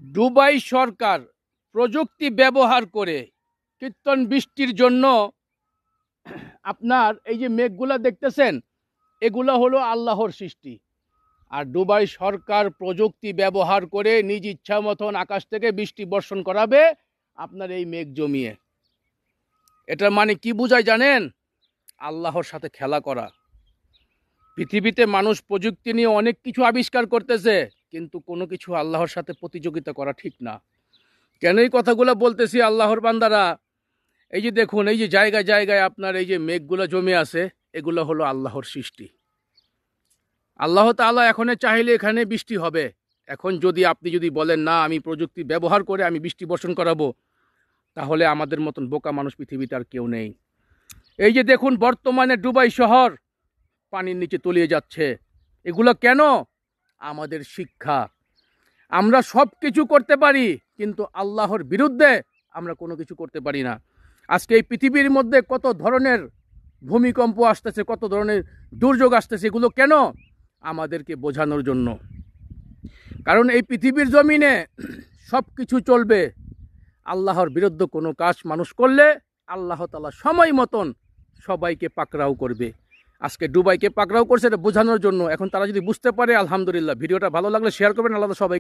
Dubai সরকার প্রযুক্তি ব্যবহার করে কৃত্রিম বৃষ্টির জন্য আপনার এই যে মেঘগুলা দেখতেছেন, এগুলো হলো আল্লাহর সৃষ্টি। আর দুবাই সরকার প্রযুক্তি ব্যবহার করে নিজ ইচ্ছা মতন আকাশ থেকে বৃষ্টি বর্ষণ করাবে আপনার এই মেঘ জমিয়ে। এটার মানে কি বোঝায় জানেন? আল্লাহর সাথে খেলা করা। পৃথিবীতে মানুষ প্রযুক্তি নিয়ে অনেক কিছু আবিষ্কার করতেছে, কিন্তু কোনো কিছু আল্লাহর সাথে প্রতিযোগিতা করা ঠিক না। কেন এই কথাগুলো বলতেছি আল্লাহর বান্দারা? এই যে দেখুন, এই যে জায়গায় জায়গায় আপনার এই যে মেঘগুলো জমে আছে, এগুলো হলো আল্লাহর সৃষ্টি। আল্লাহ তাআলা এখন চাইলে এখানে বৃষ্টি হবে। এখন আপনি যদি বলেন না আমি প্রযুক্তি ব্যবহার করে আমি বৃষ্টি বর্ষণ করাবো, তাহলে আমাদের মতন বোকা মানুষ পৃথিবীতে আর কেউ নেই। এই যে দেখুন, বর্তমানে দুবাই শহর পানির নিচে তলিয়ে যাচ্ছে। এগুলো কেন? আমাদের শিক্ষা। আমরা সব কিছু করতে পারি, কিন্তু আল্লাহর বিরুদ্ধে আমরা কোনো কিছু করতে পারি না। আজকে এই পৃথিবীর মধ্যে কত ধরনের ভূমিকম্প আসতেছে, কত ধরনের দুর্যোগ আসতেছে, এগুলো কেন? আমাদেরকে বোঝানোর জন্য। কারণ এই পৃথিবীর জমিনে সব কিছু চলবে। আল্লাহর বিরুদ্ধে কোনো কাজ মানুষ করলে আল্লাহ তাআলা সময় মতন সবাইকে পাকড়াও করবে। আজকে দুবাইকে পাকড়াও করছে এটা বোঝানোর জন্য। এখন তারা যদি বুঝতে পারে আলহামদুলিল্লাহ। ভিডিওটা ভালো লাগলে শেয়ার করবেন। আল্লাহ সবাই